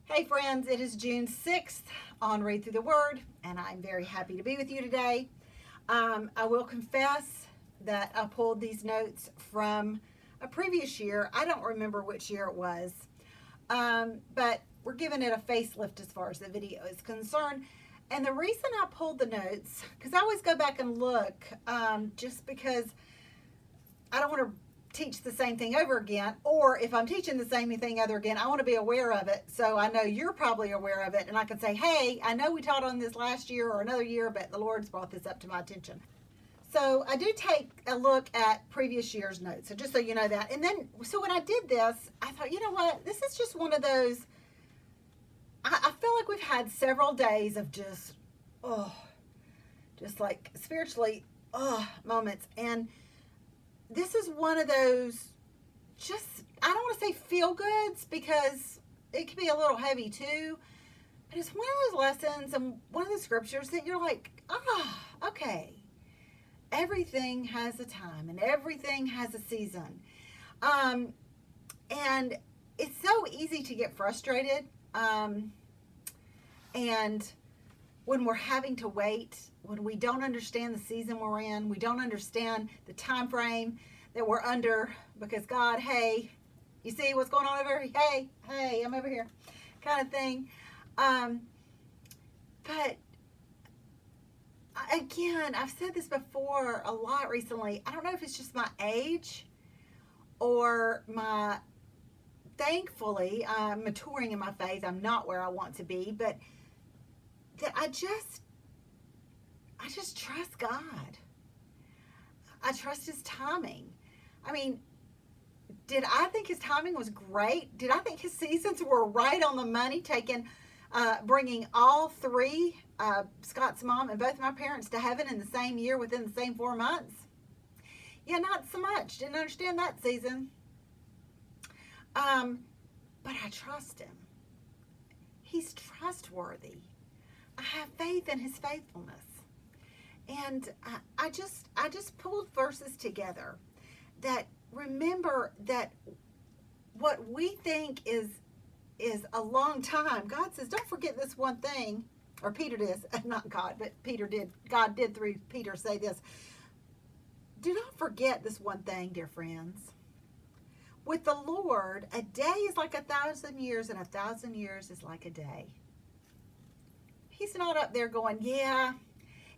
Hey friends, it is June 6th on Read Through the Word, and I'm very happy to be with you today. I will confess that I pulled these notes from a previous year. I don't remember which year it was, but we're giving it a facelift as far as the video is concerned. And the reason I pulled the notes, because I always go back and look, just because I don't want to teach the same thing over again, or if I'm teaching the same thing over again, I want to be aware of it, so I know you're probably aware of it, and I can say, hey, I know we taught on this last year or another year, but the Lord's brought this up to my attention. So I do take a look at previous year's notes, so just so you know that. And then, so when I did this, I thought, you know what, this is just one of those, I feel like we've had several days of just like spiritually, moments, and this is one of those, just, I don't want to say feel goods because it can be a little heavy too, but it's one of those lessons and one of the scriptures that you're like, okay, everything has a time and everything has a season. And it's so easy to get frustrated. And when we're having to wait, when we don't understand the season we're in, we don't understand the time frame that we're under, because God, hey, you see what's going on over here? Hey, I'm over here, kind of thing. But again, I've said this before a lot recently. I don't know if it's just my age or thankfully, I'm maturing in my faith. I'm not where I want to be, but that I just trust God. I trust His timing. I mean, did I think His timing was great? Did I think His seasons were right on the money, bringing all three, Scott's mom and both my parents, to heaven in the same year within the same 4 months? Yeah, not so much. Didn't understand that season. But I trust Him. He's trustworthy. I have faith in His faithfulness. And I just pulled verses together that remember that what we think is a long time, God says, don't forget this one thing, or Peter did, not God, but Peter did. God did through Peter say this. Do not forget this one thing, dear friends. With the Lord, a day is like 1,000 years, and 1,000 years is like a day. He's not up there going, yeah,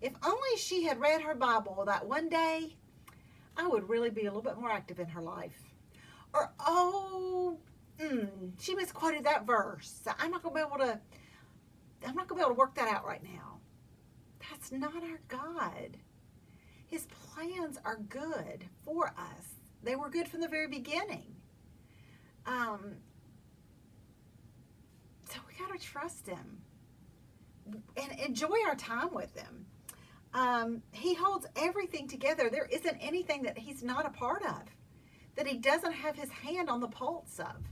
if only she had read her Bible that one day, I would really be a little bit more active in her life. Or, she misquoted that verse. So I'm not going to be able to work that out right now. That's not our God. His plans are good for us. They were good from the very beginning. So we got to trust Him and enjoy our time with Him. He holds everything together. There isn't anything that He's not a part of, that He doesn't have His hand on the pulse of.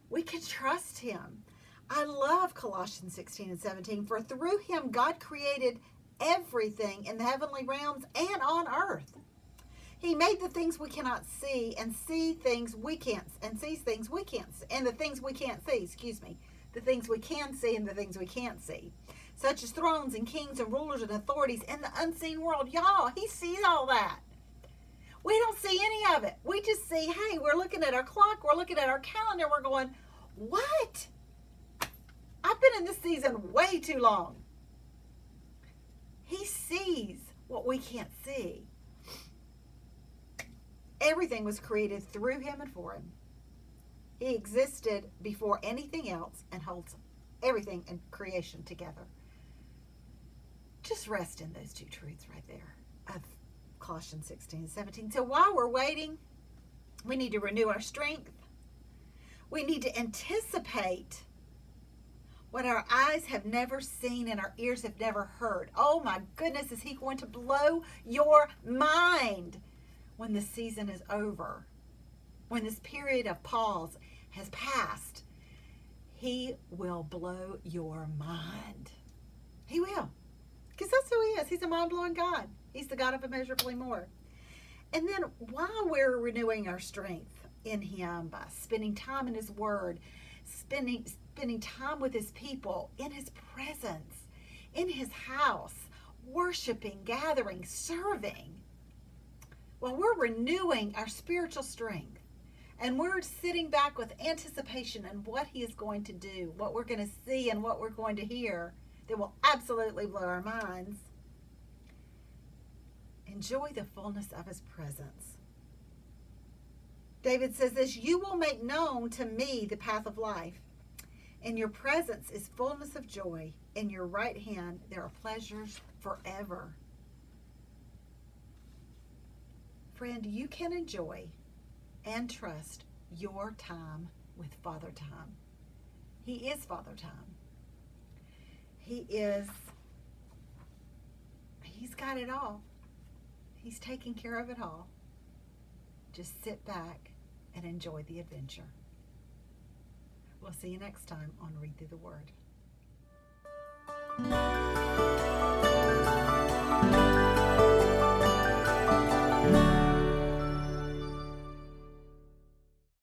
We can trust Him. I love Colossians 16 and 17. For through Him, God created everything in the heavenly realms and on earth. He made the things we cannot see and sees things we can't see, and the things we can't see, the things we can see and the things we can't see, such as thrones and kings and rulers and authorities in the unseen world. Y'all, He sees all that. We don't see any of it. We just see, hey, we're looking at our clock, we're looking at our calendar, we're going, what? I've been in this season way too long. He sees what we can't see. Everything was created through Him and for Him. He existed before anything else and holds everything in creation together. Just rest in those two truths right there of Colossians 16 and 17. So while we're waiting, we need to renew our strength. We need to anticipate what our eyes have never seen and our ears have never heard. Oh my goodness, is He going to blow your mind when the season is over? When this period of pause has passed, He will blow your mind. He will. Because that's who He is. He's a mind-blowing God. He's the God of immeasurably more. And then while we're renewing our strength in Him by spending time in His Word, spending time with His people, in His presence, in His house, worshiping, gathering, serving, while we're renewing our spiritual strength, and we're sitting back with anticipation and what He is going to do, what we're going to see and what we're going to hear that will absolutely blow our minds, enjoy the fullness of His presence. David says this, you will make known to me the path of life. In your presence is fullness of joy. In your right hand there are pleasures forever. Friend, you can enjoy and trust your time with Father Time. He is Father Time. He's got it all. He's taking care of it all. Just sit back and enjoy the adventure. We'll see you next time on Read Through the Word.